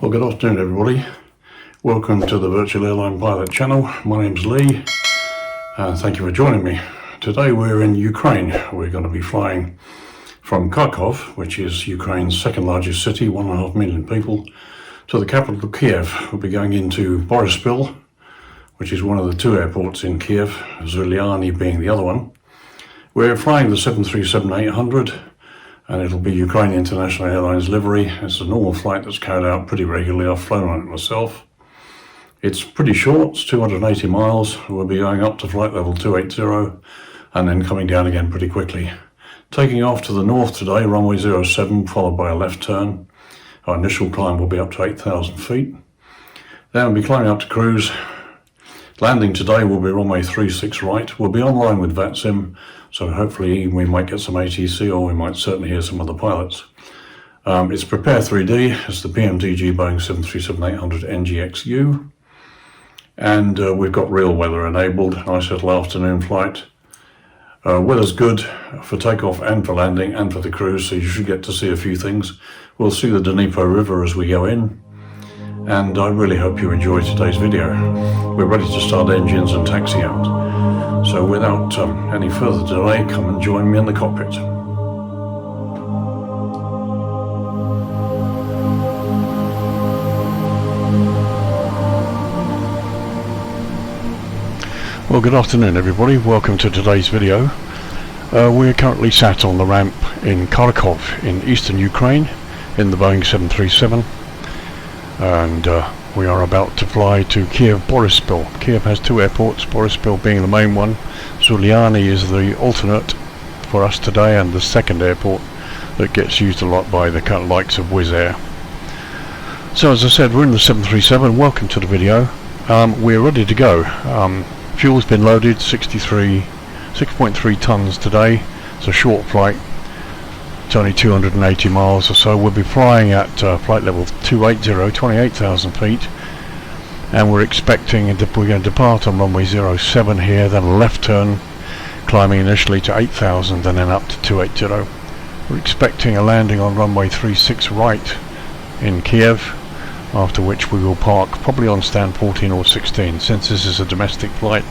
Well, good afternoon everybody. Welcome to the Virtual Airline Pilot channel. My name's Lee. Thank you for joining me. Today we're in Ukraine. We're going to be flying from Kharkiv, which is Ukraine's second largest city, 1.5 million people, to the capital of Kyiv. We'll be going into Boryspil, which is one of the two airports in Kyiv, Zuliani being the other one. We're flying the 737-800. And it'll be Ukraine International Airlines livery. It's a normal flight that's carried out pretty regularly. I've flown on it myself. It's pretty short, it's 280 miles. We'll be going up to flight level 280 and then coming down again pretty quickly. Taking off to the north today, runway 07, followed by a left turn. Our initial climb will be up to 8,000 feet. Then we'll be climbing up to cruise. Landing today will be runway 36 right. We'll be online with VATSIM, so hopefully we might get some ATC, or we might certainly hear some other pilots. It's PREPAR3D, it's the PMDG Boeing 737-800 NGXU, and we've got real weather enabled, nice little afternoon flight. Weather's good for takeoff and for landing and for the cruise, so you should get to see a few things. We'll see the Dnieper River as we go in. And I really hope you enjoy today's video. We're ready to start engines and taxi out. So without any further delay, come and join me in the cockpit. Well, good afternoon everybody. Welcome to today's video. We're currently sat on the ramp in Kharkiv in eastern Ukraine in the Boeing 737. And we are about to fly to Kyiv, Boryspil. Kyiv has two airports, Boryspil being the main one. Zuliani is the alternate for us today, and the second airport that gets used a lot by the kind of likes of Wizz Air. So as I said, we're in the 737. Welcome to the video. We're ready to go. Fuel's been loaded, 6.3 tons today. It's a short flight. It's only 280 miles or so. We'll be flying at flight level 280, 28,000 feet, and we're expecting we're going to depart on runway 07 here, then a left turn, climbing initially to 8,000 and then up to 280. We're expecting a landing on runway 36 right in Kyiv, after which we will park probably on stand 14 or 16. Since this is a domestic flight,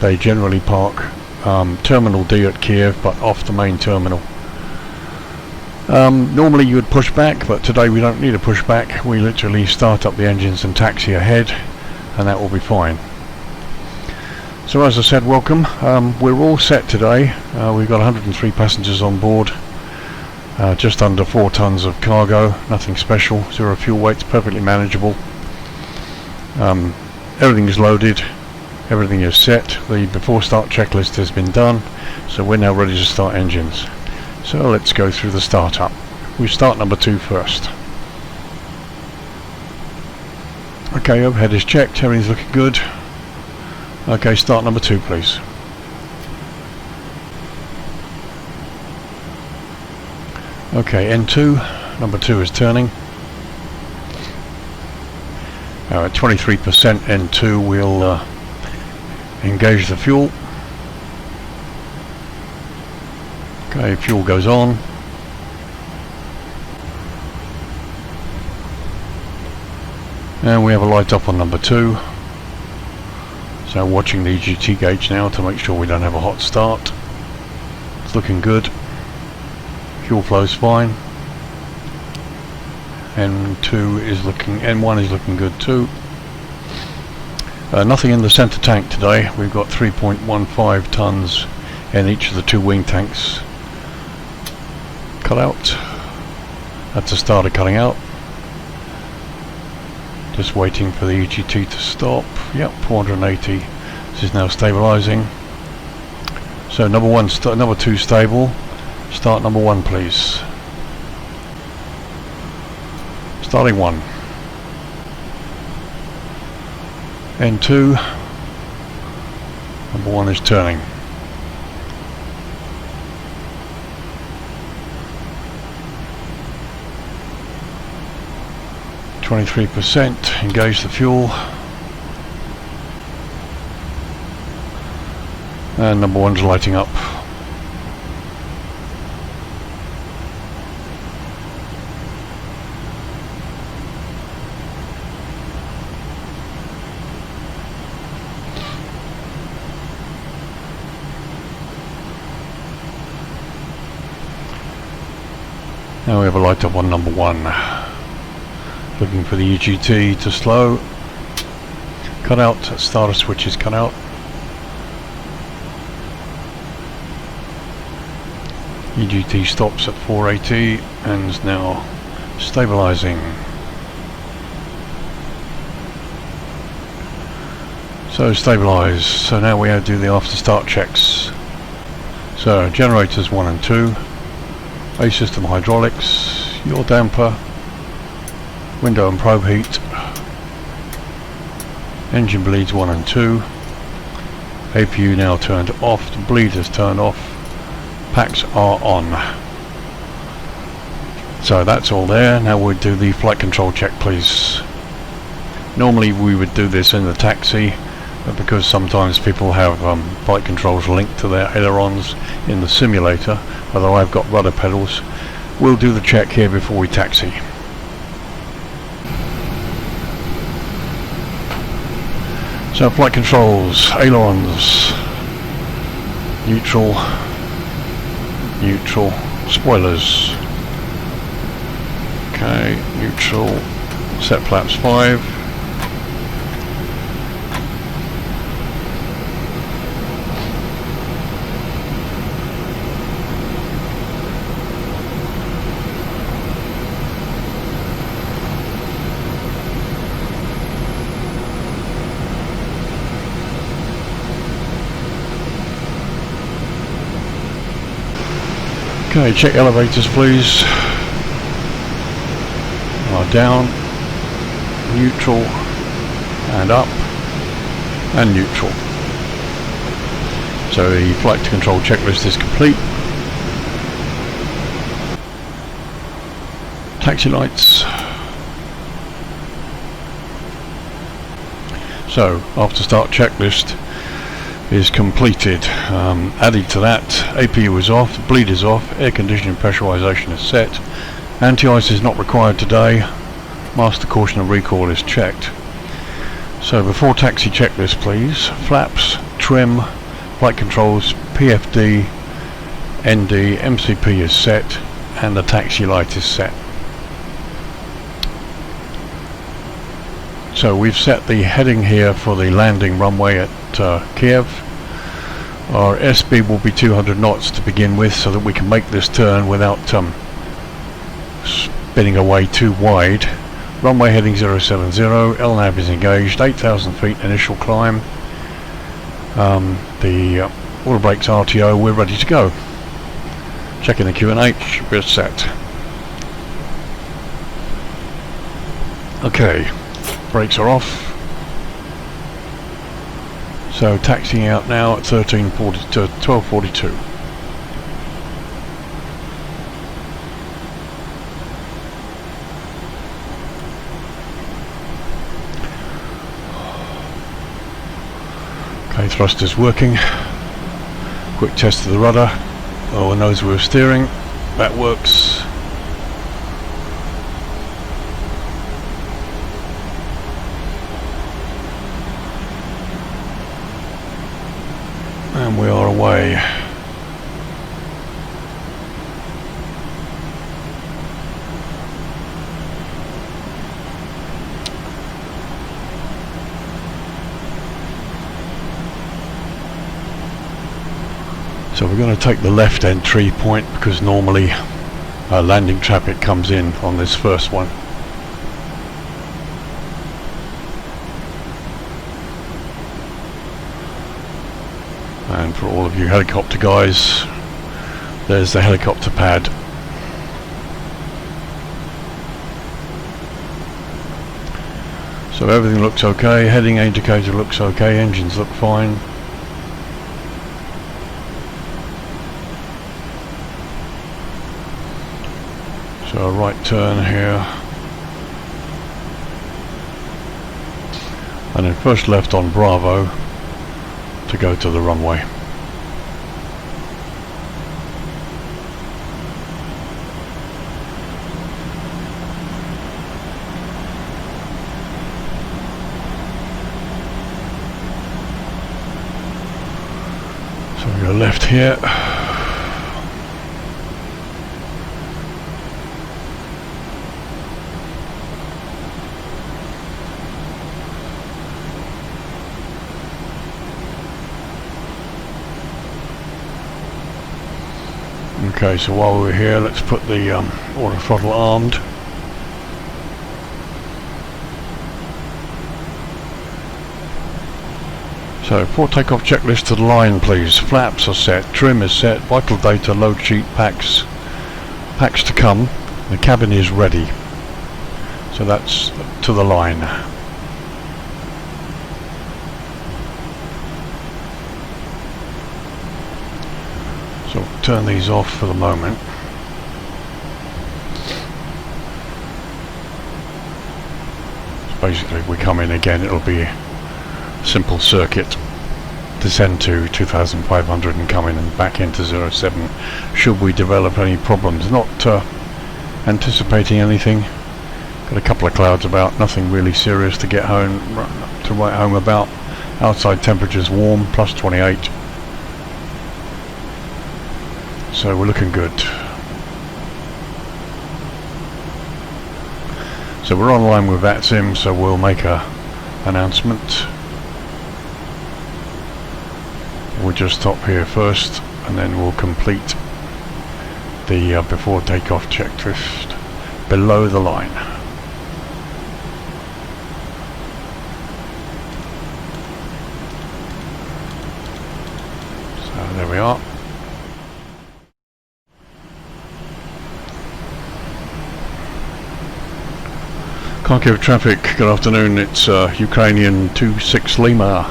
they generally park Terminal D at Kyiv, but off the main terminal. Normally you would push back, but today we don't need a push back. We literally start up the engines and taxi ahead, and that will be fine. So as I said, welcome. We're all set today. We've got 103 passengers on board, just under 4 tons of cargo, nothing special, 0 fuel weights, perfectly manageable. Everything is loaded, everything is set. The before start checklist has been done, so we're now ready to start engines. So let's go through the startup. We start number 2 first. Okay, overhead is checked, everything's looking good. Okay, start number 2 please. Okay, N2, number 2 is turning. At 23% N2 we'll engage the fuel. Okay, fuel goes on. And we have a light up on number 2. So watching the EGT gauge now to make sure we don't have a hot start. It's looking good. Fuel flow's fine. N1 is looking good too. Nothing in the center tank today. We've got 3.15 tons in each of the 2 wing tanks. Cut out. That's the starter cutting out. Just waiting for the EGT to stop. Yep, 480. This is now stabilizing. So number 2 stable. Start number 1 please. Starting 1. N2. Number 1 is turning. %, engage the fuel, and number 1's lighting up. Now we have a light up on number 1. Looking for the EGT to slow. Cut out, starter switch is cut out. EGT stops at 480 and is now stabilizing. So stabilize. So now we have to do the after start checks. So generators 1 and 2, A system hydraulics, yaw damper, window and probe heat, engine bleeds 1 and 2, APU now turned off, the bleed is turned off, packs are on. So that's all there. Now we'll do the flight control check, please. Normally we would do this in the taxi, but because sometimes people have flight controls linked to their ailerons in the simulator, although I've got rudder pedals, we'll do the check here before we taxi. So flight controls, ailerons, neutral, neutral, spoilers. Okay, neutral, set flaps 5. Okay, check elevators please. Down, neutral, and up, and neutral. So the flight control checklist is complete. Taxi lights. So after start checklist is completed. Added to that, APU is off, the bleed is off, air conditioning pressurization is set, anti-ice is not required today, master caution and recall is checked. So before taxi checklist please, flaps, trim, flight controls, PFD, ND, MCP is set, and the taxi light is set. So we've set the heading here for the landing runway at Kyiv. Our airspeed will be 200 knots to begin with, so that we can make this turn without spinning away too wide. Runway heading 070, LNAV is engaged, 8,000 feet initial climb. The auto brakes RTO, we're ready to go. Checking the QNH, we're set. Okay, brakes are off. So taxiing out now at 12:42. Okay, thruster's working. Quick test of the rudder. Oh, the nose wheel steering. That works. And we are away. So we're going to take the left entry point because normally landing traffic comes in on this first one. And for all of you helicopter guys, there's the helicopter pad. So everything looks okay, heading indicator looks okay, engines look fine. So a right turn here. And then first left on Bravo to go to the runway. So we go left here. Okay, so while we're here, let's put the auto throttle armed. So, for takeoff checklist to the line, please. Flaps are set, trim is set, vital data, load sheet, packs to come. The cabin is ready. So that's to the line. So turn these off for the moment. So basically, if we come in again, it'll be a simple circuit. Descend to 2500 and come in and back into 07 should we develop any problems. Not anticipating anything. Got a couple of clouds about, nothing really serious to write home about. Outside temperatures warm, plus 28. So we're looking good. So we're online with VATSIM, so we'll make a announcement. We'll just stop here first, and then we'll complete the before takeoff checklist below the line. So there we are. Kharkiv traffic, good afternoon. It's Ukrainian 26 Lima.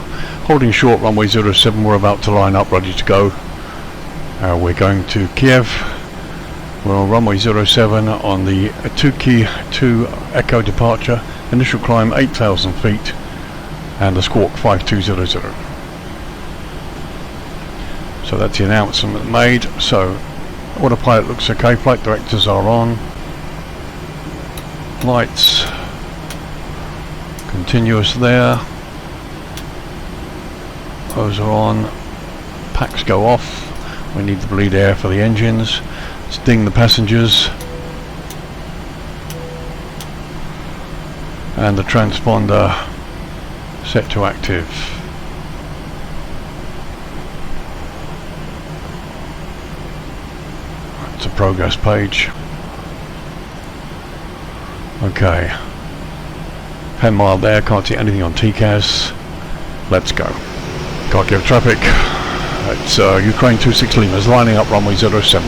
Holding short, runway 07, we're about to line up, ready to go. We're going to Kyiv. We're on runway 07 on the Kyiv Echo departure. Initial climb 8,000 feet and a squawk 5200. So that's the announcement made. So autopilot looks okay, flight directors are on. Lights continuous there. Those are on. Packs go off. We need the bleed air for the engines. Let's ding the passengers. And the transponder set to active. It's a progress page. Okay. 10 mile there, can't see anything on TCAS. Let's go. Kharkiv traffic. It's Ukraine 26 Lima's lining up runway 07.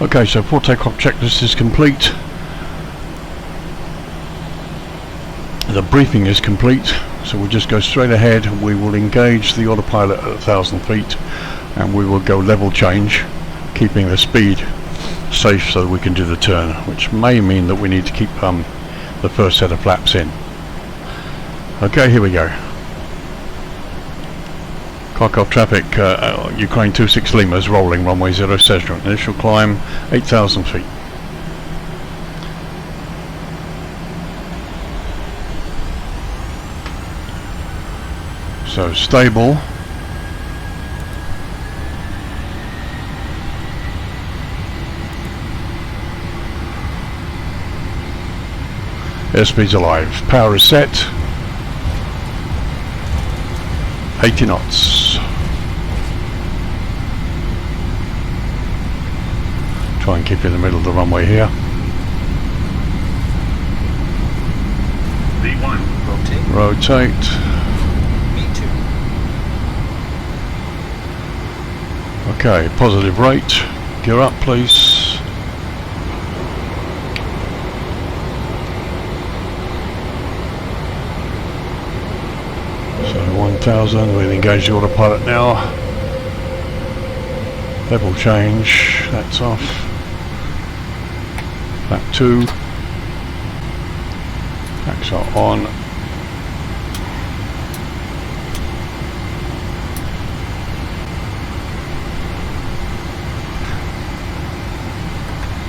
Okay, so full takeoff checklist is complete. The briefing is complete, so we'll just go straight ahead. We will engage the autopilot at 1,000 feet and we will go level change, keeping the speed safe so that we can do the turn, which may mean that we need to keep the first set of flaps in. Okay, here we go. Kharkiv traffic, Ukraine 26 Lima is rolling, runway 07, initial climb 8,000 feet. So stable. Airspeed's alive, power is set. 80 knots. Try and keep in the middle of the runway here. V1. Rotate. Rotate. V2. Okay, positive rate. Gear up, please. So 1,000. We'll engage the autopilot now. Level change. That's off. Back 2. Packs are on.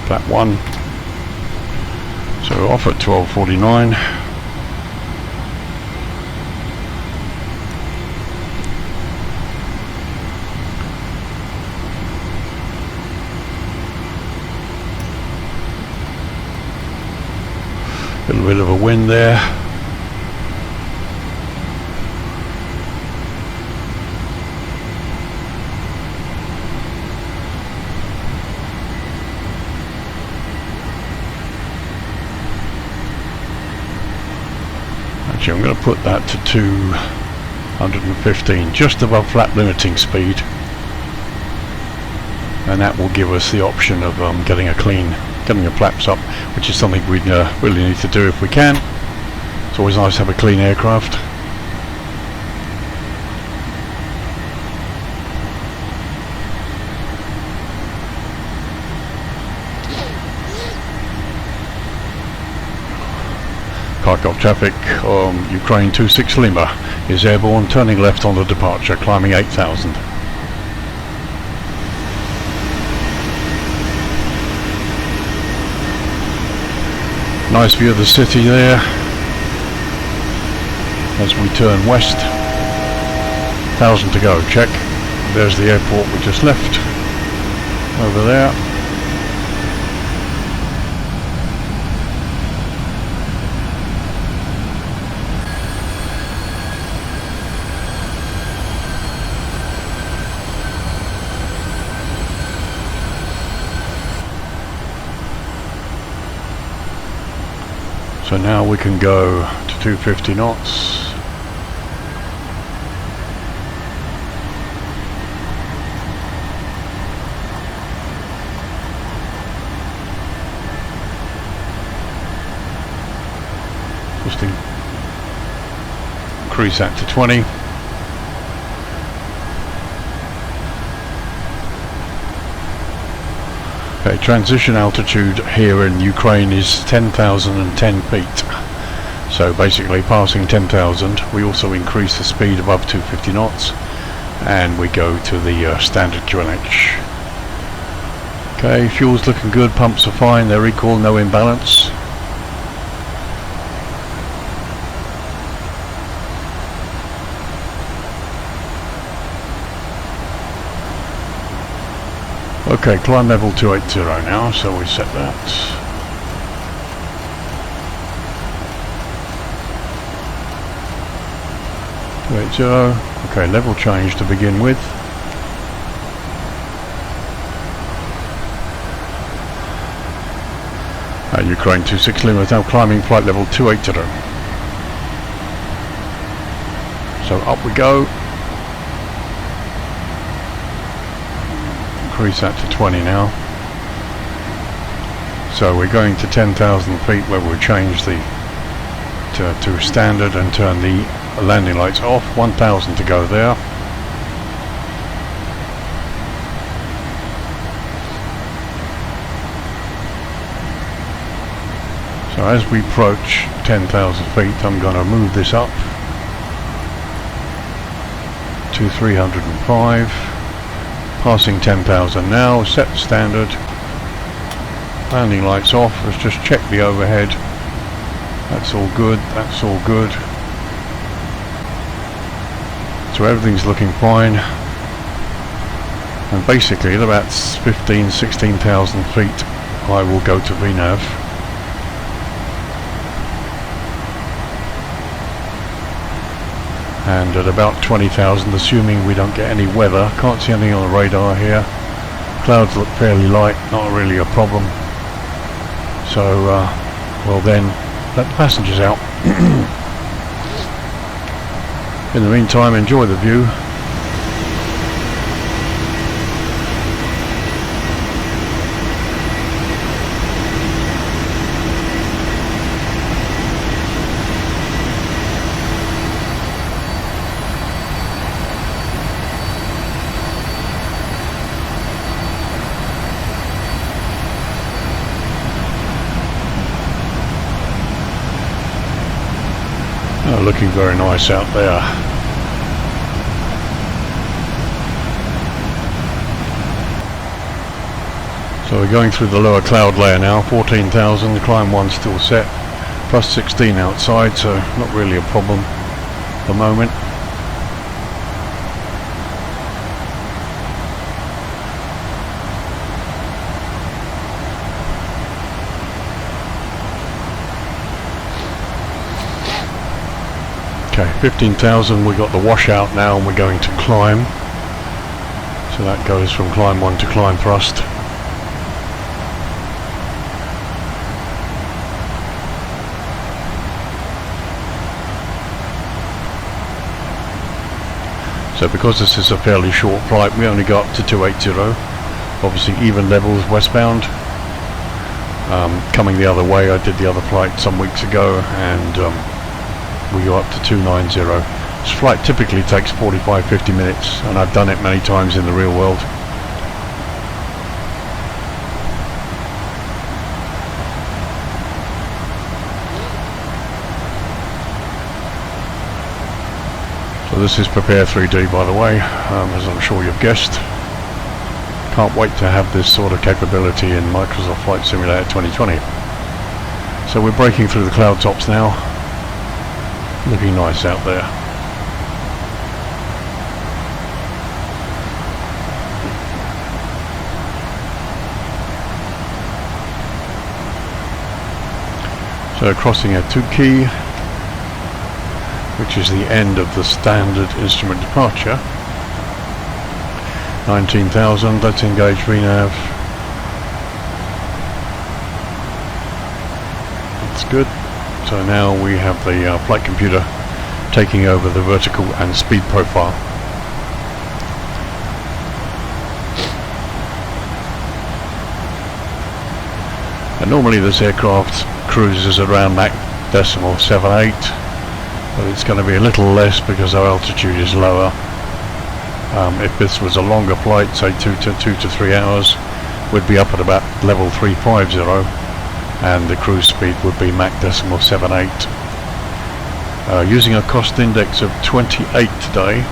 flap 1. So off at 12:49. A little bit of a wind there. Actually, I'm going to put that to 215, just above flap limiting speed, and that will give us the option of getting the flaps up, which is something we really need to do if we can. It's always nice to have a clean aircraft. Kharkiv traffic, Ukraine 26 Lima is airborne, turning left on the departure, climbing 8,000. Nice view of the city there as we turn west. 1,000 to go, check. There's the airport we just left over there. So now we can go to 250 knots. Just increase that to 20. Okay, transition altitude here in Ukraine is 10,010 feet. So basically passing 10,000, we also increase the speed above 250 knots, and we go to the standard QNH. Okay, fuel's looking good, pumps are fine, they're equal, no imbalance. Okay, climb level 280 now, so we set that. Okay, level change to begin with. Ukraine 26 Lima is now climbing flight level 280. So up we go. Increase that to 20 now. So we're going to 10,000 feet where we'll change the to standard and turn the landing lights off. 1,000 to go there. So as we approach 10,000 feet, I'm going to move this up to 305. Passing 10,000 now, set the standard, landing lights off. Let's just check the overhead. That's all good, that's all good. So everything's looking fine. And basically at about 16,000 feet I will go to VNAV. And at about 20,000, assuming we don't get any weather, can't see anything on the radar here. Clouds look fairly light, not really a problem. So, well then, let the passengers out. In the meantime, enjoy the view. Looking very nice out there. So we're going through the lower cloud layer now, 14,000, climb 1 still set, plus 16 outside, so not really a problem at the moment. Okay, 15,000, we got the washout now and we're going to climb. So that goes from climb 1 to climb thrust. So because this is a fairly short flight, we only go up to 280, obviously even levels westbound. Coming the other way, I did the other flight some weeks ago and we go up to 290. This flight typically takes 45-50 minutes and I've done it many times in the real world. So this is PREPAR3D, by the way, as I'm sure you've guessed. Can't wait to have this sort of capability in Microsoft Flight Simulator 2020. So we're breaking through the cloud tops now. Looking nice out there. So crossing at Kyiv, which is the end of the standard instrument departure. 19,000, let's engage VNAV. That's good. So now we have the flight computer taking over the vertical and speed profile. And normally this aircraft cruises around Mach decimal 7.8, but it's going to be a little less because our altitude is lower. If this was a longer flight, say 2 to 3 hours, we'd be up at about level 350, and the cruise speed would be Mach decimal 7.8. Using a cost index of 28 today,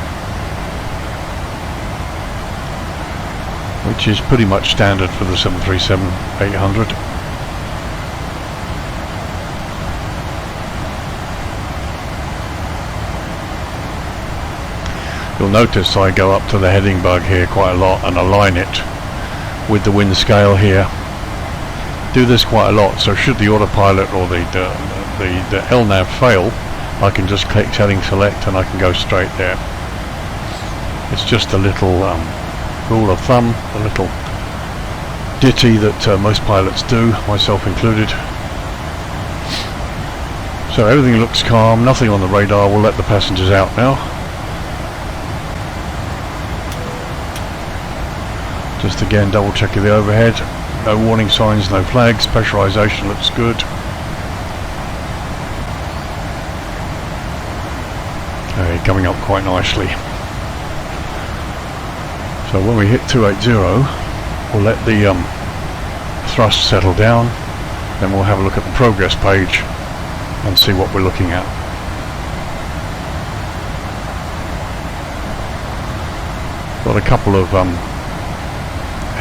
which is pretty much standard for the 737-800. You'll notice I go up to the heading bug here quite a lot and align it with the wind scale here. Do this quite a lot, so should the autopilot or the LNAV fail, I can just click heading select and I can go straight there. It's just a little rule of thumb, a little ditty that most pilots do, myself included. So everything looks calm, nothing on the radar. We'll let the passengers out now. Just again double checking the overhead. No warning signs, no flags. Pressurization looks good. Okay, coming up quite nicely. So when we hit 280, we'll let the thrust settle down. Then we'll have a look at the progress page and see what we're looking at. Got a couple of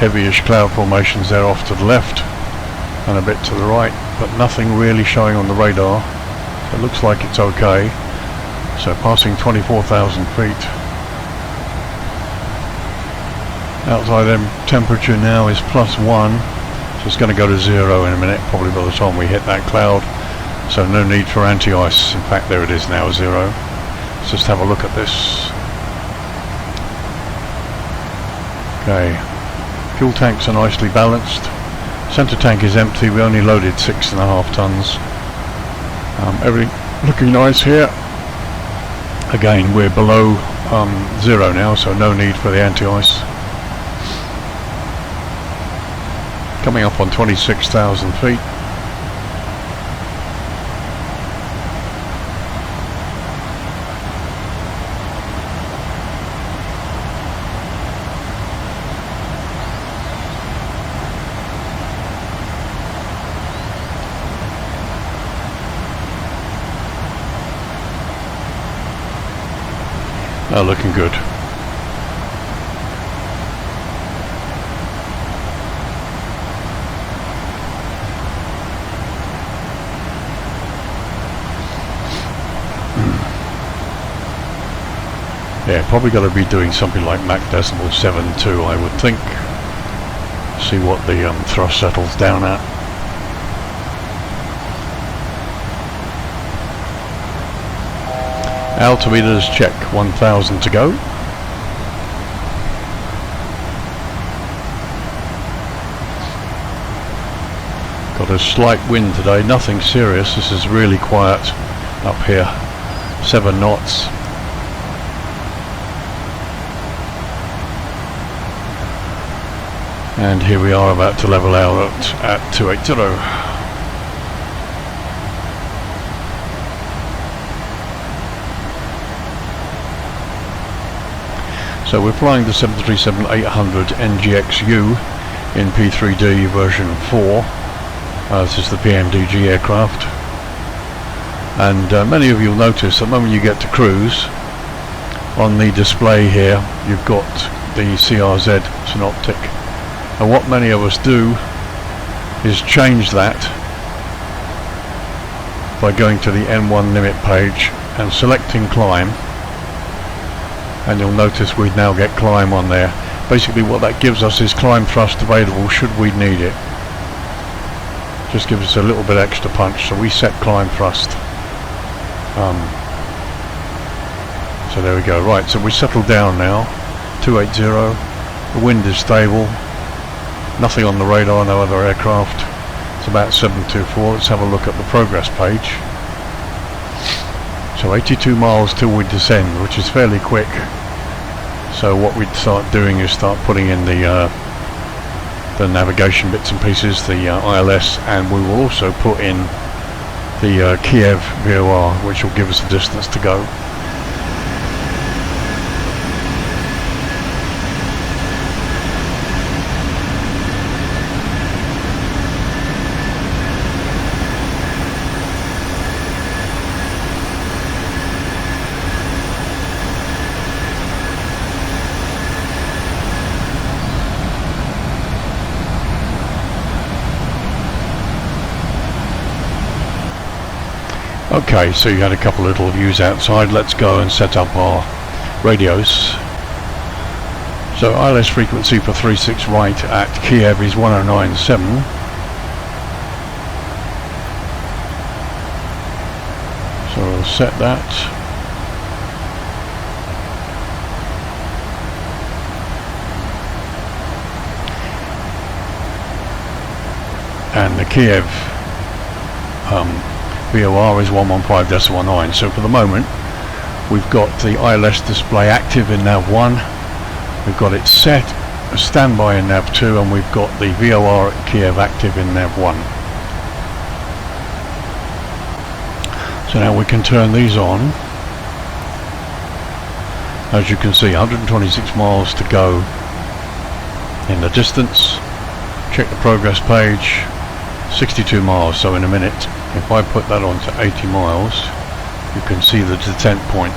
heavyish cloud formations there off to the left and a bit to the right, but nothing really showing on the radar. So it looks like it's okay. So passing 24,000 feet. Outside temperature now is +1, so it's going to go to 0 in a minute, probably by the time we hit that cloud. So no need for anti-ice. In fact, there it is now, 0. Let's just have a look at this. Okay. Fuel tanks are nicely balanced. Center tank is empty. We only loaded 6.5 tons. Everything looking nice here. Again, we're below 0 now, so no need for the anti-ice. Coming up on 26,000 feet. Looking good. Yeah, probably got to be doing something like Mach decimal 7.2, I would think. See what the thrust settles down at. Altimeters check, 1000 to go. Got a slight wind today, nothing serious. This is really quiet up here. 7 knots. And here we are about to level out at 280. So we're flying the 737-800 NGXU in P3D version 4. This is the PMDG aircraft. And many of you will notice that when you get to cruise, on the display here you've got the CRZ synoptic. And what many of us do is change that by going to the N1 limit page and selecting climb, and you'll notice we now get climb on there. Basically what that gives us is climb thrust available should we need it. Just gives us a little bit extra punch, so we set climb thrust. So there we go. Right, so we settle down now, 280, the wind is stable, nothing on the radar, no other aircraft. It's about 724. Let's have a look at the progress page. So 82 miles till we descend, which is fairly quick. So what we'd start doing is start putting in the navigation bits and pieces, the ILS, and we will also put in the Kyiv VOR, which will give us the distance to go. Okay, so you had a couple little views outside. Let's go and set up our radios. So ILS frequency for 36 right at Kyiv is 1097. So we'll set that. And the Kyiv VOR is 115.19. So for the moment we've got the ILS display active in nav 1, we've got it set as standby in nav 2, and we've got the VOR at Kyiv active in nav 1. So now we can turn these on. As you can see, 126 miles to go in the distance. Check the progress page, 62 miles, so in a minute, if I put that on to 80 miles, you can see the descent point.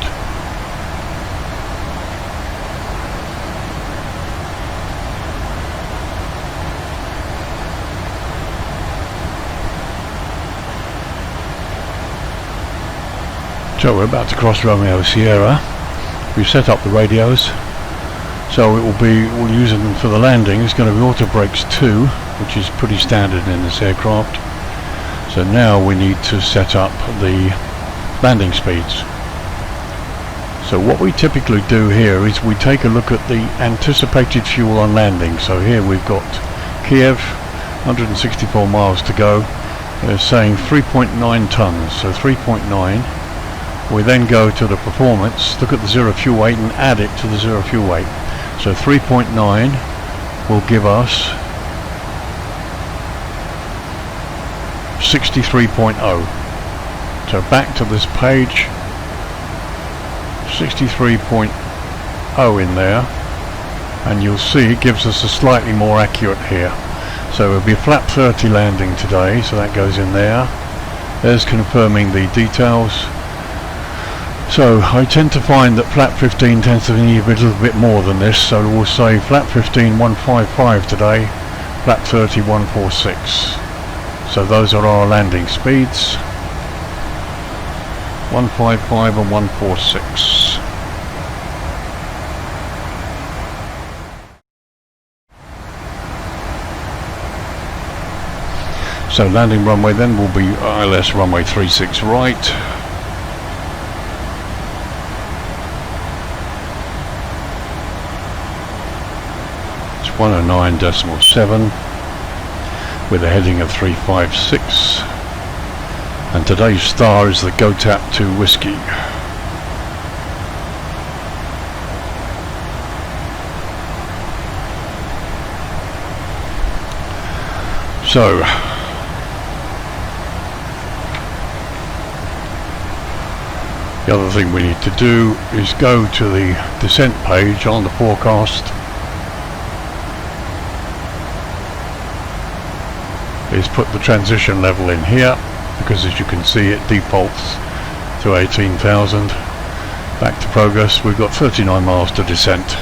So we're about to cross Romeo Sierra. We've set up the radios, so we'll use them for the landing. It's going to be auto brakes 2, which is pretty standard in this aircraft. So now we need to set up the landing speeds. So what we typically do here is we take a look at the anticipated fuel on landing. So here we've got Kyiv, 164 miles to go. They're saying 3.9 tons, so 3.9. We then go to the performance, look at the zero fuel weight and add it to the zero fuel weight. So 3.9 will give us 63.0. So back to this page, 63.0 in there, and you'll see it gives us a slightly more accurate here. So it'll be a flap 30 landing today, so that goes in there. There's confirming the details. So I tend to find that flap 15 tends to need a little bit more than this, so we'll say flap 15 155 today, flap 30 146. So those are our landing speeds, 155 and 146. So landing runway then will be ILS runway 36 right. It's 109.7 with a heading of 356. And today's star is the GoTap 2 Whiskey. So the other thing we need to do is go to the descent page on the forecast. Is put the transition level in here, because as you can see it defaults to 18,000. Back to progress, we've got 39 miles to descent.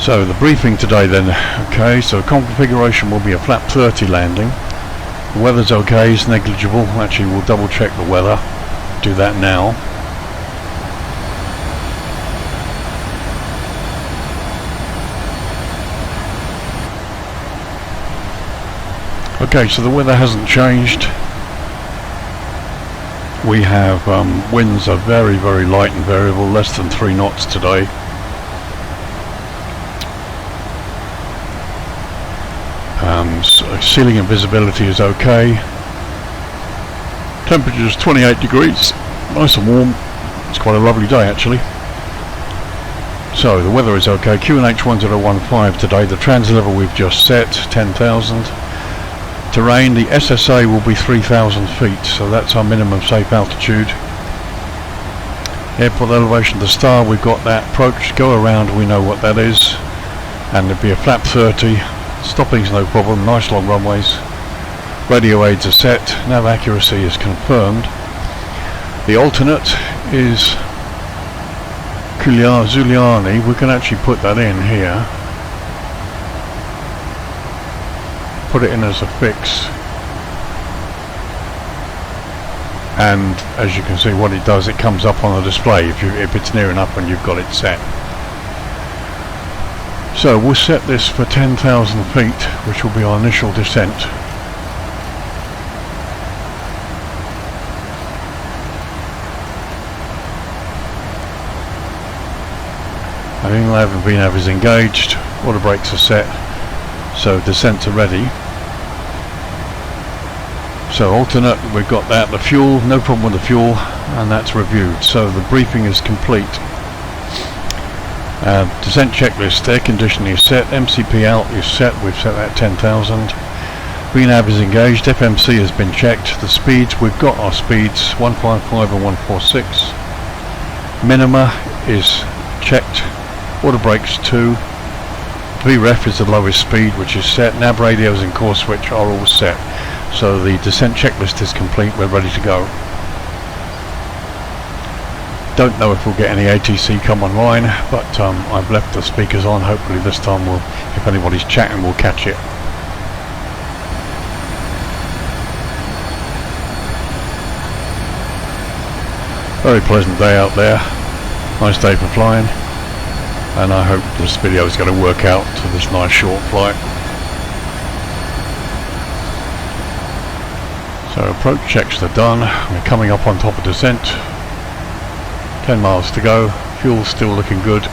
So the briefing today then, okay, so configuration will be a flap 30 landing. The weather's okay, it's negligible. Actually, we'll double check the weather. Do that now. Okay, so the weather hasn't changed. We have winds are very, very light and variable, less than 3 knots today. So ceiling and visibility is okay. Temperature is 28 degrees, nice and warm. It's quite a lovely day actually. So the weather is okay. QNH 1015 today. The trans level we've just set 10,000. Terrain, the SSA will be 3,000 feet, so that's our minimum safe altitude. Airport elevation, the star, we've got that. Approach, go around, we know what that is. And there'll be a flap 30. Stopping's no problem, nice long runways. Radio aids are set, nav accuracy is confirmed. The alternate is Zuliani. We can actually put that in here. Put it in as a fix. And as you can see what it does, it comes up on the display if it's near enough and you've got it set. So we'll set this for 10,000 feet, which will be our initial descent. Nav and VNav is engaged, auto brakes are set, so descents are ready. So alternate, we've got that, the fuel, no problem with the fuel, and that's reviewed. So the briefing is complete. Descent checklist, air conditioning is set, MCP out is set, we've set that 10,000. VNav is engaged, FMC has been checked, the speeds, we've got our speeds, 155 and 146. Minima is checked, auto brakes 2. VREF is the lowest speed which is set, nav radios and core switch are all set. So the descent checklist is complete, we're ready to go. Don't know if we'll get any ATC come online, but I've left the speakers on. Hopefully this time if anybody's chatting, we'll catch it. Very pleasant day out there, nice day for flying, and I hope this video is going to work out to this nice short flight. So approach checks are done, we're coming up on top of descent. 10 miles to go, fuel's still looking good.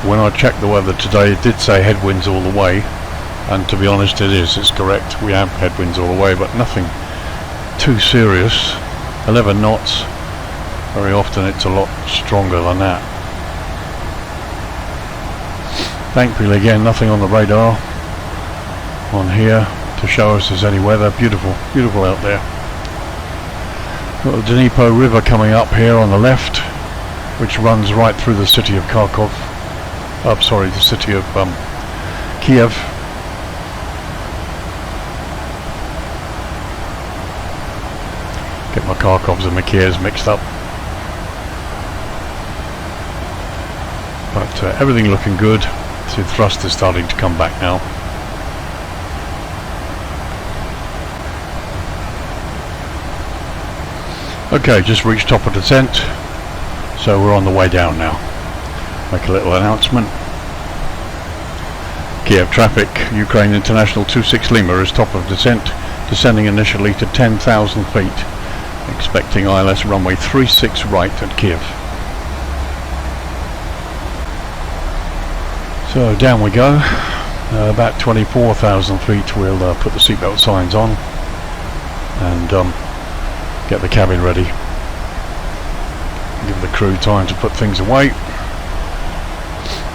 When I checked the weather today, it did say headwinds all the way, and to be honest it's correct, we have headwinds all the way, but nothing too serious. 11 knots, very often it's a lot stronger than that. Thankfully again, nothing on the radar on here to show us there's any weather. Beautiful, beautiful out there. Got the Dnieper River coming up here on the left, which runs right through the city of Kharkiv. The city of Kyiv. Get my Kharkovs and my Kievs mixed up. But everything looking good. So thrust is starting to come back now. Okay, just reached top of descent, so we're on the way down now. Make a little announcement. Kiev traffic, Ukraine International 26 Lima is top of descent, descending initially to 10,000 feet, expecting ILS runway 36 right at Kyiv. So down we go, about 24,000 feet. We'll put the seatbelt signs on and get the cabin ready. Give the crew time to put things away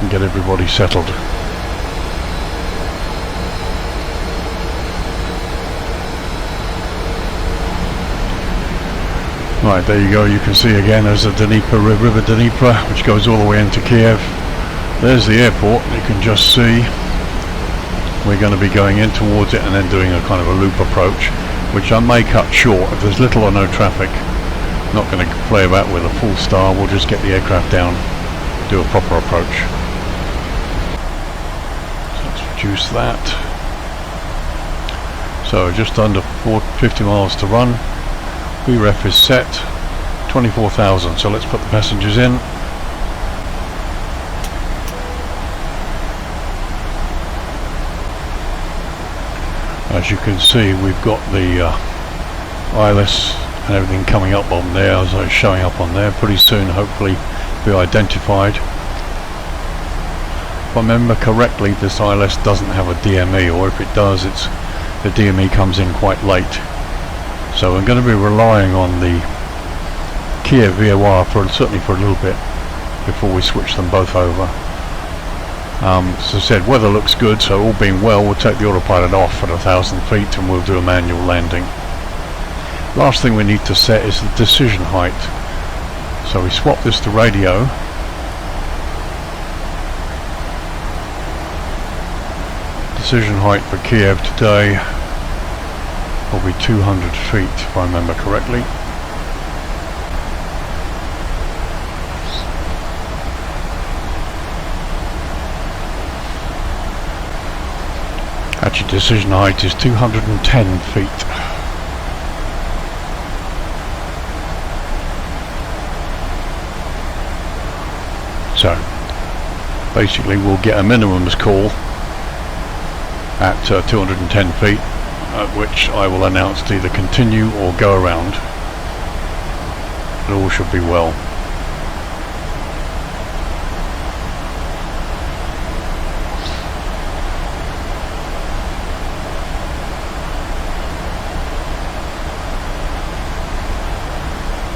and get everybody settled. Right, there you go. You can see again there's the Dnieper River Dnieper, which goes all the way into Kiev. There's the airport. You can just see we're going to be going in towards it and then doing a kind of a loop approach, which I may cut short if there's little or no traffic. Not going to play about with a full star. We'll just get the aircraft down, do a proper approach. So let's reduce that. So just under 50 miles to run. VREF is set, 24,000. So let's put the passengers in. As you can see, we've got the ILS and everything coming up on there, so it's showing up on there. Pretty soon, hopefully, be identified. If I remember correctly, this ILS doesn't have a DME, or if it does, the DME comes in quite late. So I'm going to be relying on the Kyiv VAU.AERO certainly for a little bit before we switch them both over. As I said, weather looks good, so all being well, we'll take the autopilot off at 1,000 feet and we'll do a manual landing. Last thing we need to set is the decision height. So we swap this to radio. Decision height for Kiev today will be 200 feet, if I remember correctly. Actually, decision height is 210 feet. So, basically we'll get a minimums call at 210 feet, at which I will announce to either continue or go around. It all should be well.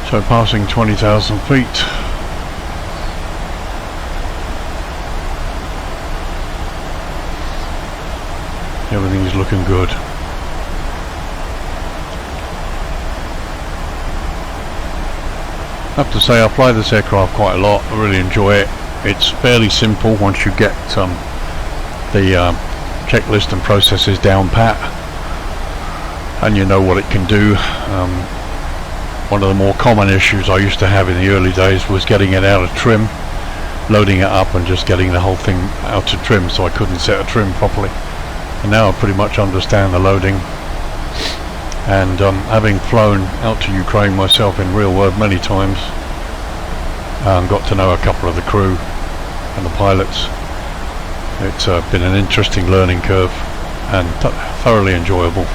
So passing 20,000 feet. Everything's looking good. I have to say I fly this aircraft quite a lot. I really enjoy it. It's fairly simple once you get the checklist and processes down pat and you know what it can do. One of the more common issues I used to have in the early days was getting it out of trim, loading it up and just getting the whole thing out of trim, so I couldn't set a trim properly. And now I pretty much understand the loading, and having flown out to Ukraine myself in real world many times, got to know a couple of the crew and the pilots. It's been an interesting learning curve and thoroughly enjoyable.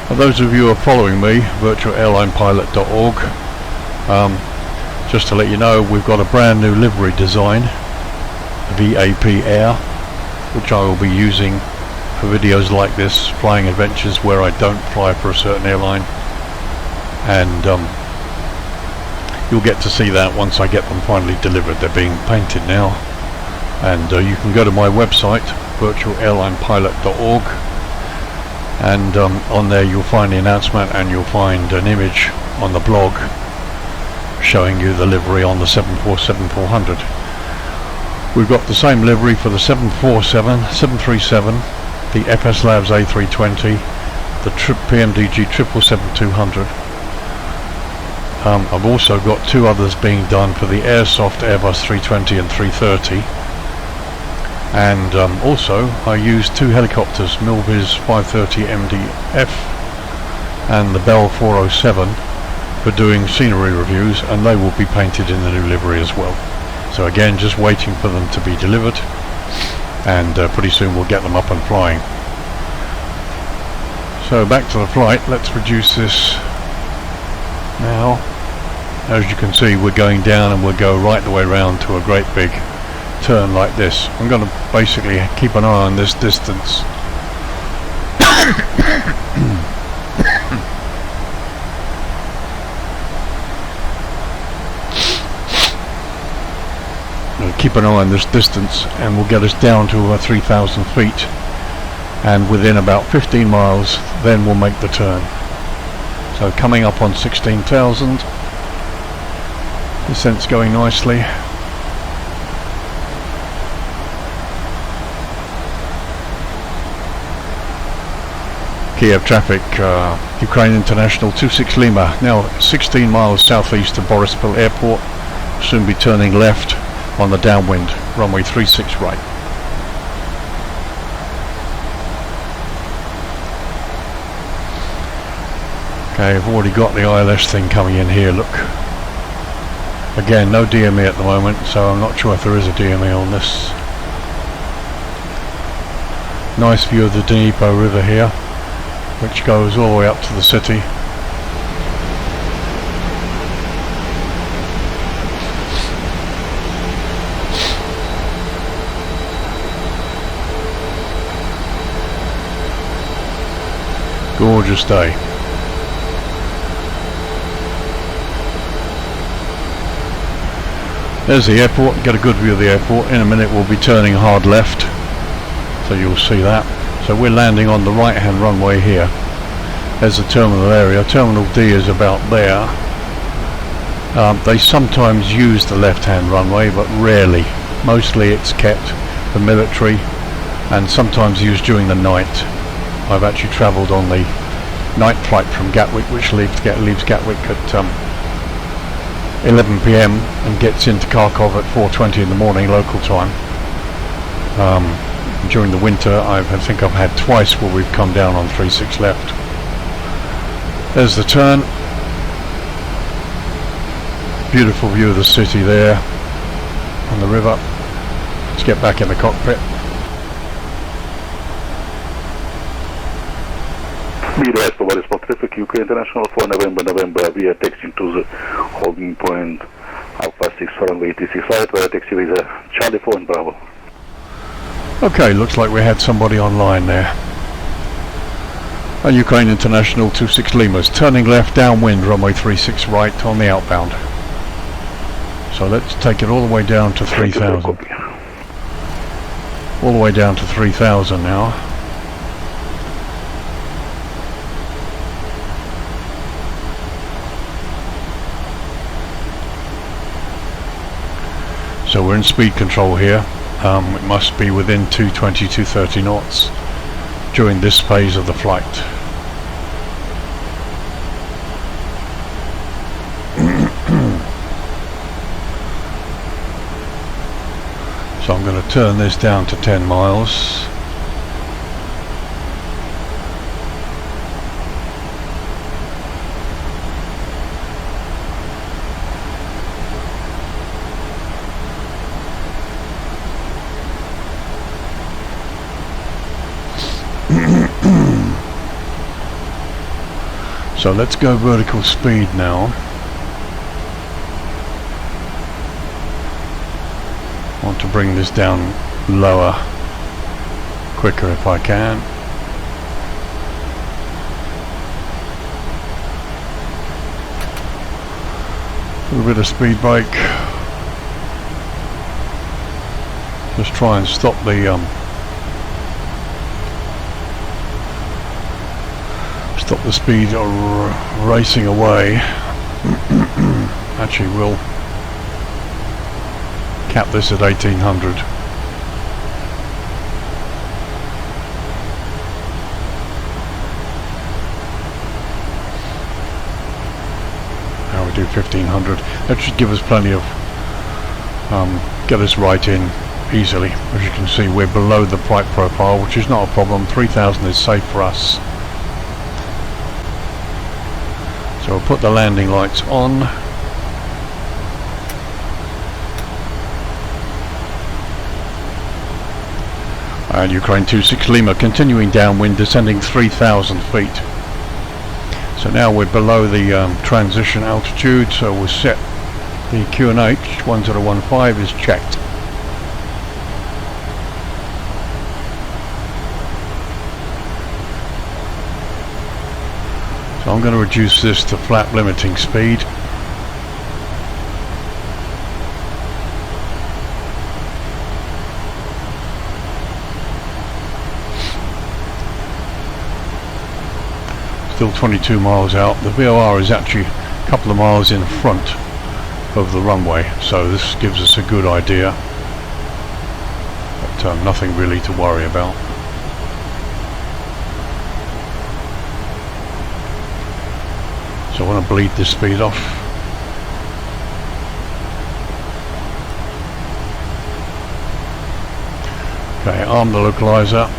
For those of you who are following me, VirtualAirlinePilot.org, just to let you know, we've got a brand new livery design, VAP-AERO, which I will be using for videos like this, flying adventures where I don't fly for a certain airline, and you'll get to see that once I get them finally delivered. They're being painted now, and you can go to my website, VirtualAirlinePilot.org, and on there you'll find the announcement, and you'll find an image on the blog showing you the livery on the 747-400. We've got the same livery for the 747, 737, the FS Labs A320, the PMDG 777-200. I've also got two others being done for the Airsoft Airbus 320 and 330. And also I used two helicopters, Milviz 530 MDF and the Bell 407, for doing scenery reviews, and they will be painted in the new livery as well. So again, just waiting for them to be delivered, and pretty soon we'll get them up and flying. So back to the flight, let's reduce this now. As you can see, we're going down and we'll go right the way around to a great big turn like this. I'm going to basically keep an eye on this distance. Keep an eye on this distance, and we'll get us down to 3,000 feet, and within about 15 miles then we'll make the turn. So coming up on 16,000, descent's going nicely. Kyiv traffic, Ukraine International 26 Lima, now 16 miles southeast of Borispil Airport, soon be turning left on the downwind, runway 36 right. Okay, I've already got the ILS thing coming in here, look. Again, no DME at the moment, so I'm not sure if there is a DME on this. Nice view of the Dnieper River here, which goes all the way up to the city. Gorgeous day. There's the airport, get a good view of the airport. In a minute we'll be turning hard left, so you'll see that. So we're landing on the right hand runway here. There's the terminal area. Terminal D is about there. They sometimes use the left hand runway, but rarely. Mostly it's kept for military and sometimes used during the night. I've actually travelled on the night flight from Gatwick, which leaves Gatwick at 11 p.m. and gets into Kharkiv at 4:20 in the morning local time. During the winter, I think I've had twice where we've come down on 36 left. There's the turn. Beautiful view of the city there on the river. Let's get back in the cockpit. Midwest over is traffic, UK International for November, we are taxiing to the holding point Alpha 6 for runway 86 right, where taxi is a Charlie 4 and Bravo. Okay, looks like we had somebody online there. Ukraine International 26 Lima's turning left downwind, runway 36 right on the outbound. So let's take it all the way down to 3,000. All the way down to 3,000 now. So we're in speed control here. It must be within 220, 230 knots during this phase of the flight. So I'm going to turn this down to 10 miles. So let's go vertical speed now. I want to bring this down lower, quicker if I can. A little bit of speed brake. Just try and stop the speed racing away. Actually we'll cap this at 1800. Now we do 1500. That should give us plenty of get us right in easily. As you can see, we're below the flight profile, which is not a problem. 3000 is safe for us. So we'll put the landing lights on. And Ukraine 26 Lima continuing downwind, descending 3,000 feet. So now we're below the transition altitude, so we'll set the QNH 1015 is checked. So I'm going to reduce this to flap limiting speed. Still 22 miles out. The VOR is actually a couple of miles in front of the runway, so this gives us a good idea, but nothing really to worry about. So I want to bleed this speed off. Okay, arm the localizer.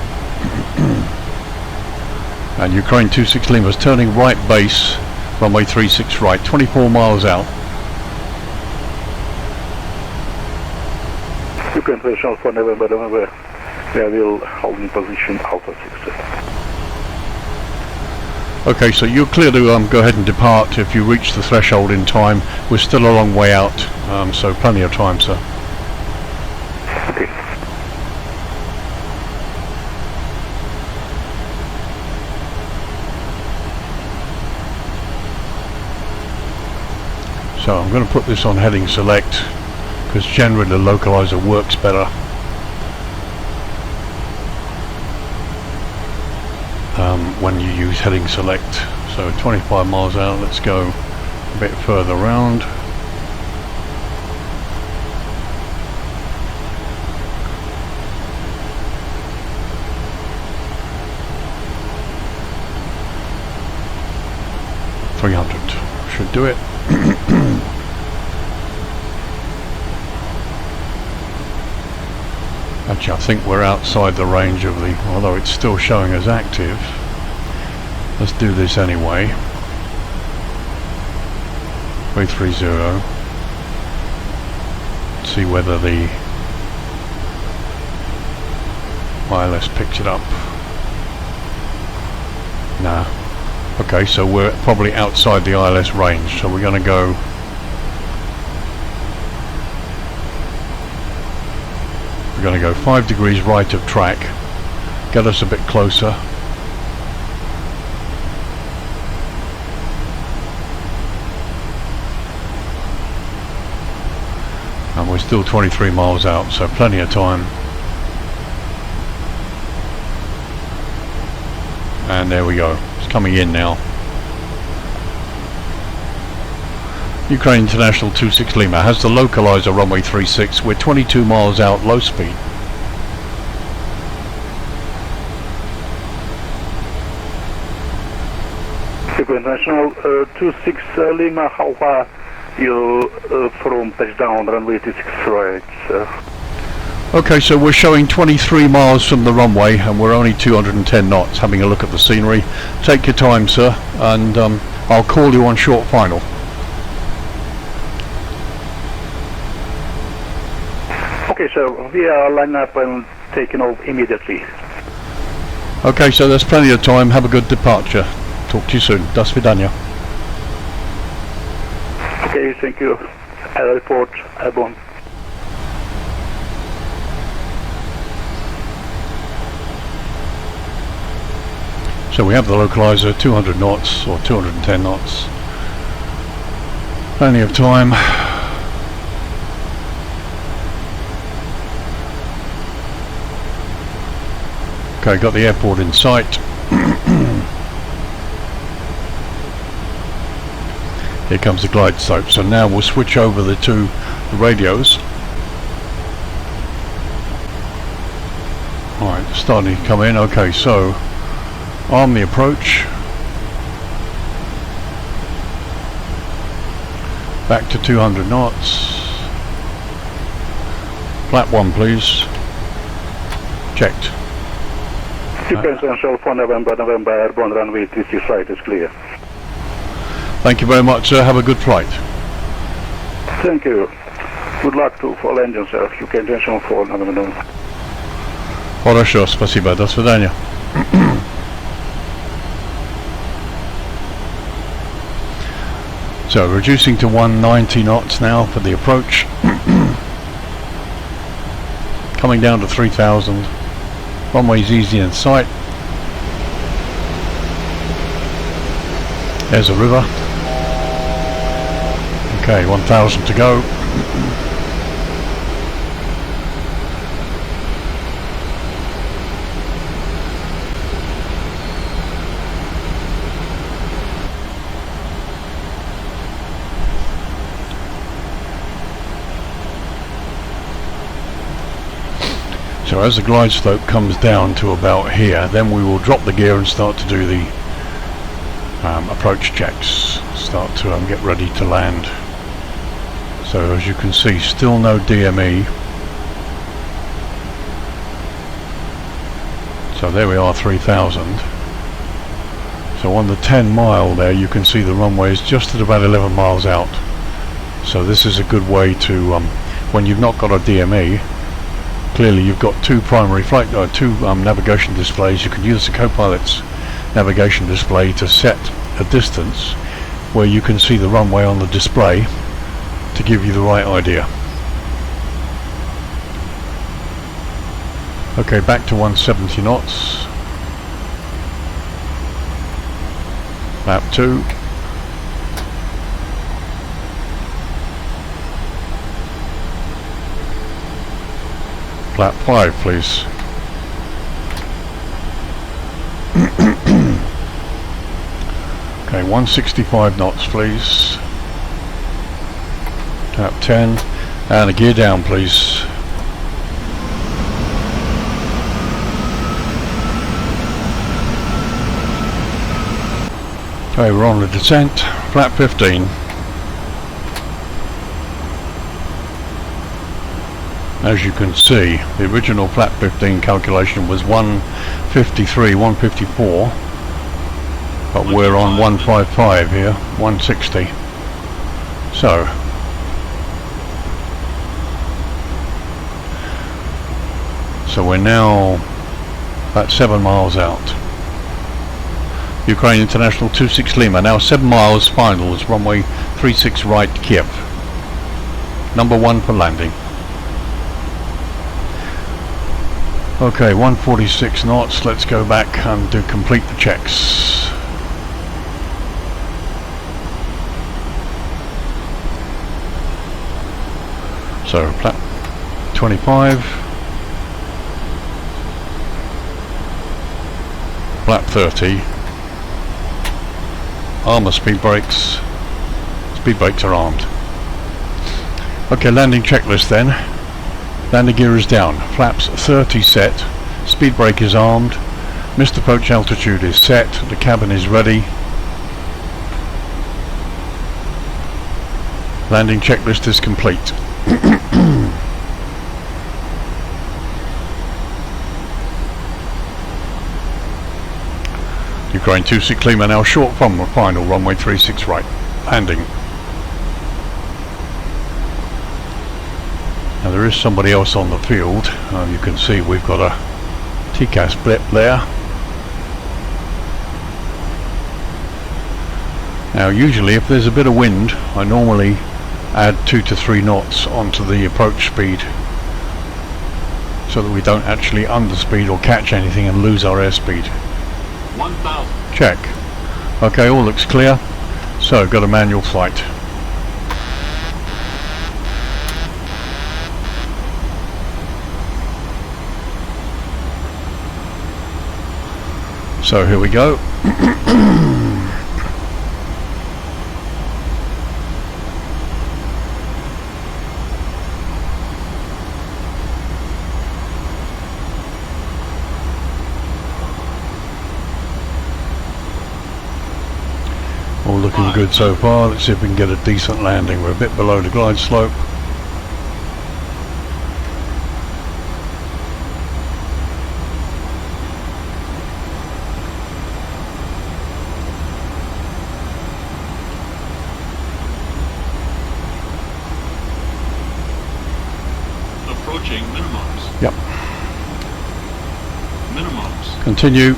And Ukraine 26 Lima is turning right base, runway 36 right, 24 miles out. Ukraine International for November, we will hold in position Alpha 60. Okay, so you're clear to go ahead and depart if you reach the threshold in time. We're still a long way out, so plenty of time, sir. Okay. So I'm going to put this on heading select, because generally the localizer works better. When you use heading select. So 25 miles out, let's go a bit further round. Should do it. Actually, I think we're outside the range of the, although it's still showing as active. Let's do this anyway. 330. See whether the wireless picks it up. Nah. Okay, so we're probably outside the ILS range, so we're going to go we're going to go 5 degrees right of track, get us a bit closer. And we're still 23 miles out, so plenty of time. And there we go. Coming in now. Ukraine International 26 Lima has the localizer runway 36. We're 22 miles out, low speed. Ukraine International 26 Lima, how far you from touchdown runway 36 right, sir? Okay, so we're showing 23 miles from the runway and we're only 210 knots. Having a look at the scenery. Take your time, sir, and I'll call you on short final. Okay, sir, we are lined up and taking off immediately. Okay, so there's plenty of time. Have a good departure. Talk to you soon. Do svidaniya. Okay, thank you. I'll report airborne. So we have the localizer 200 knots or 210 knots. Plenty of time. Okay, got the airport in sight. Here comes the glide slope. So now we'll switch over the two radios. Alright, starting to come in. Okay, so arm the approach. Back to 200 knots. Flap 1 please. Checked. Ukraine Central for November, airborne runway 36 right is clear. Thank you very much, sir. Have a good flight. Thank you. Good luck to all engines, sir. Ukraine Central for November. Хорошо, спасибо, до свидания. So reducing to 190 knots now for the approach. Coming down to 3000. Runway's easy in sight. There's a river. Okay, 1000 to go. So as the glide slope comes down to about here, then we will drop the gear and start to do the approach checks. Start to get ready to land. So as you can see, still no DME. So there we are, 3000. So on the 10 mile there, you can see the runway is just at about 11 miles out. So this is a good way to, when you've not got a DME, clearly you've got two primary flight, two navigation displays. You can use the co-pilot's navigation display to set a distance where you can see the runway on the display to give you the right idea. Okay, back to 170 knots. Lap 2. Lap 5, please. Okay, 165 knots, please. Lap 10, and a gear down, please. Okay, we're on the descent. Flap 15. As you can see, the original flap 15 calculation was 153, 154, but we're on 155 here, 160. So we're now about 7 miles out. Ukraine International 26 Lima, now 7 miles final is runway 36 right Kyiv. Number 1 for landing. Okay, 146 knots, let's go back and complete the checks. So, flap 25, flap 30, armour speed brakes are armed. Okay, landing checklist then. Landing gear is down, flaps 30 set, speed brake is armed, missed approach altitude is set, the cabin is ready. Landing checklist is complete. Ukraine 26 Lima now short from the final, runway 36 right, landing. Now there is somebody else on the field. You can see we've got a TCAS blip there. Now usually if there's a bit of wind, I normally add 2 to 3 knots onto the approach speed so that we don't actually underspeed or catch anything and lose our airspeed. 1000. Check. Okay, all looks clear. So got a manual flight. So here we go. All looking good so far. Let's see if we can get a decent landing. We're a bit below the glide slope. Approaching minimums. Yep. Minimums. Continue.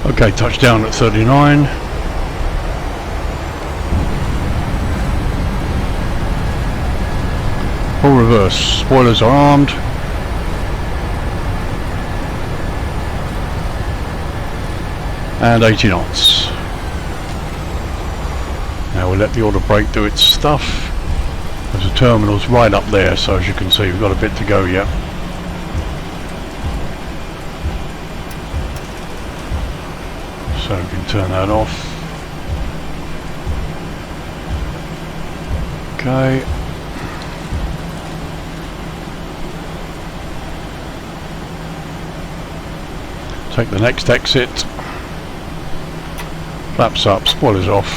Okay, touchdown at 39. Full reverse. Spoilers are armed. And 80 knots. Now we'll let the auto brake do its stuff. There's a terminal's right up there, so as you can see we've got a bit to go yet. So we can turn that off. Okay. Take the next exit. Flaps up, spoilers off.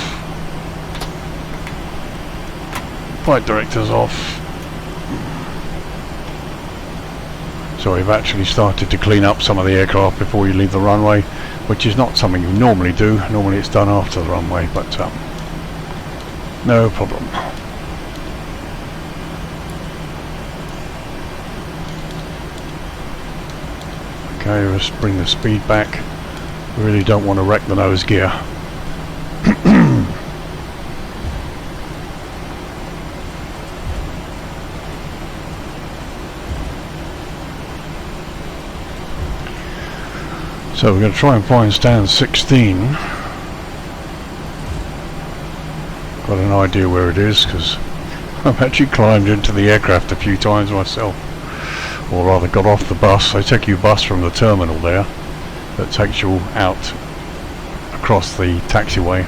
Flight directors off. So we've actually started to clean up some of the aircraft before you leave the runway, which is not something you normally do. Normally it's done after the runway, but no problem. Okay, let's bring the speed back. We really don't want to wreck the nose gear. So we're going to try and find stand 16. Got an idea where it is because I've actually climbed into the aircraft a few times myself, or rather got off the bus. They take you a bus from the terminal there that takes you out across the taxiway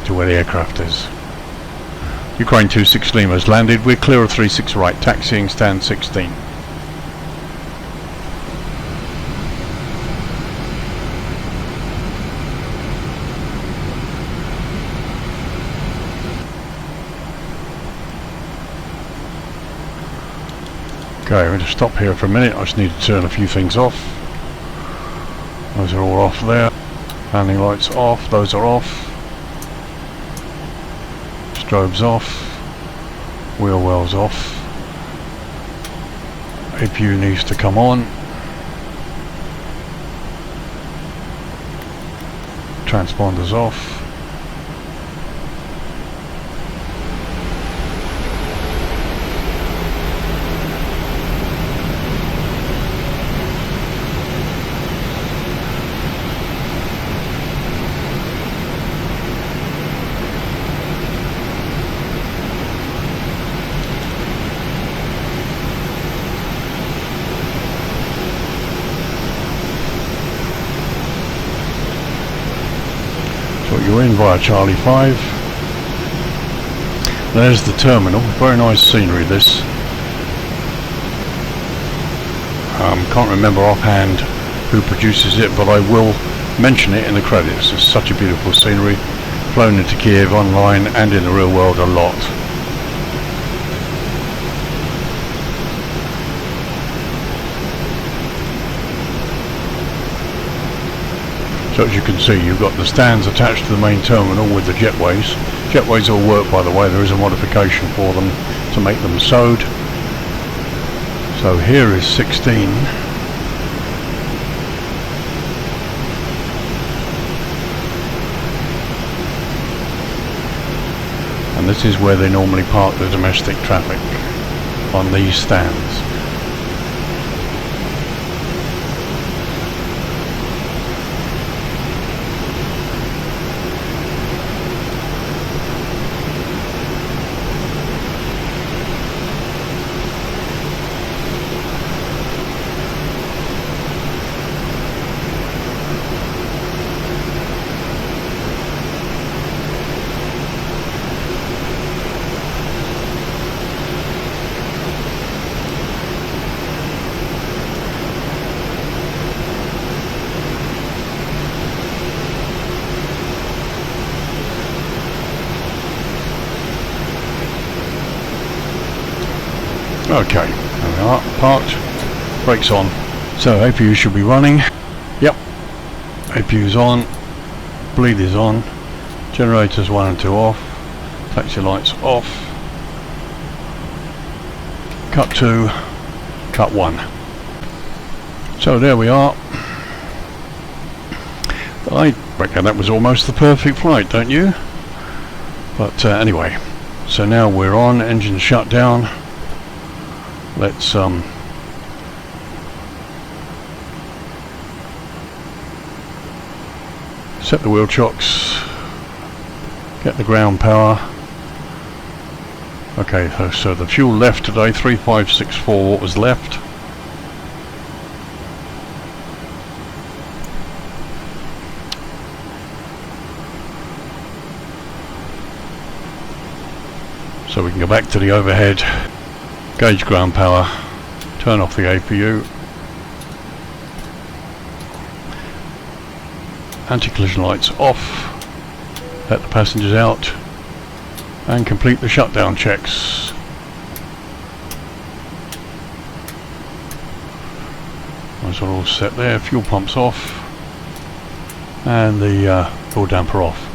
to where the aircraft is. Ukraine 26 Lima has landed. We're clear of 36 right, taxiing stand 16. Okay, I'm going to stop here for a minute. I just need to turn a few things off. Those are all off there. Landing lights off, those are off. Strobes off. Wheel wells off. APU needs to come on. Transponders off. You're in via Charlie 5. There's the terminal. Very nice scenery this. Can't remember offhand who produces it, but I will mention it in the credits. It's such a beautiful scenery. Flown into Kyiv online and in the real world a lot. So as you can see, you've got the stands attached to the main terminal with the jetways. Jetways all work, by the way. There is a modification for them to make them sewed. So here is 16. And this is where they normally park the domestic traffic, on these stands. Okay, there we are, parked, brakes on. So APU should be running. Yep, APU's on, bleed is on, generators 1 and 2 off, taxi lights off, cut 2, cut 1. So there we are. I reckon that was almost the perfect flight, don't you? But anyway, so now we're on, engine shut down. Let's set the wheel chocks, get the ground power. Okay, so the fuel left today, 3564, what was left. So we can go back to the overhead, gauge ground power, turn off the APU, anti-collision lights off, let the passengers out, and complete the shutdown checks. Those are all set there, fuel pumps off, and the fuel damper off.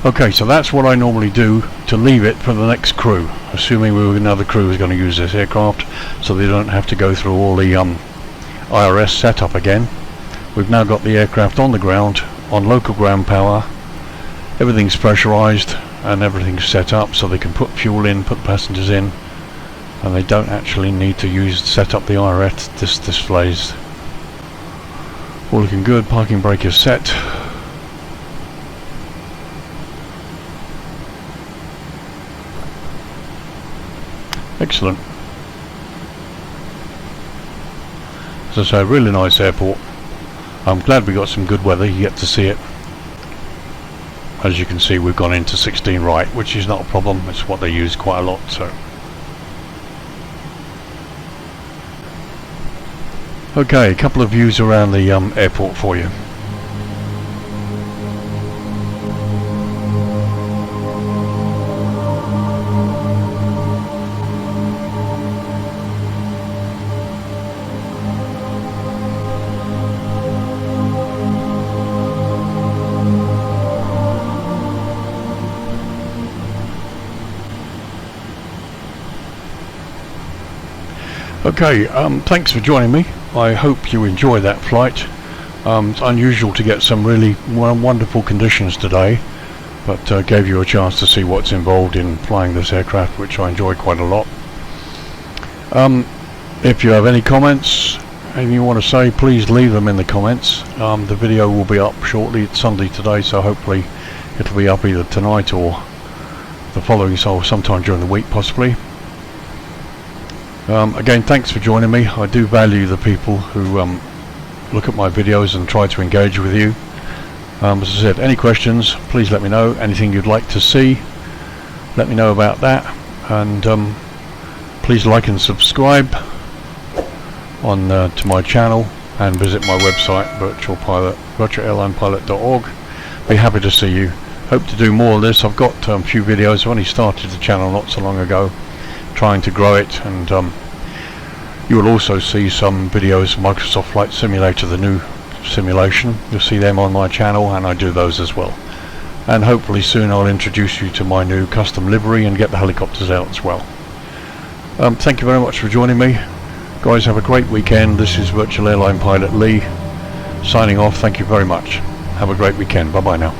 Okay, so that's what I normally do to leave it for the next crew, assuming another crew is going to use this aircraft, so they don't have to go through all the IRS setup again. We've now got the aircraft on the ground, on local ground power, everything's pressurized and everything's set up so they can put fuel in, put passengers in, and they don't actually need to set up the IRS displays. All looking good, parking brake is set. Excellent. As I say, really nice airport. I'm glad we got some good weather, you get to see it. As you can see, we've gone into 16 right, which is not a problem, it's what they use quite a lot. So okay, a couple of views around the airport for you. Okay, thanks for joining me. I hope you enjoy that flight. It's unusual to get some really wonderful conditions today, but gave you a chance to see what's involved in flying this aircraft, which I enjoy quite a lot. If you have any comments, anything you want to say, please leave them in the comments. The video will be up shortly. It's Sunday today, so hopefully it'll be up either tonight or the following, so sometime during the week possibly. Again, thanks for joining me. I do value the people who look at my videos and try to engage with you. As I said, any questions, please let me know. Anything you'd like to see, let me know about that. And please like and subscribe to my channel, and visit my website, VirtualAirlinePilot.org. Be happy to see you. Hope to do more of this. I've got a few videos. I only started the channel not so long ago, trying to grow it, and you will also see some videos of Microsoft Flight Simulator, the new simulation. You'll see them on my channel, and I do those as well. And hopefully soon I'll introduce you to my new custom livery and get the helicopters out as well. Thank you very much for joining me. Guys, have a great weekend. This is Virtual Airline Pilot Lee signing off. Thank you very much. Have a great weekend. Bye bye now.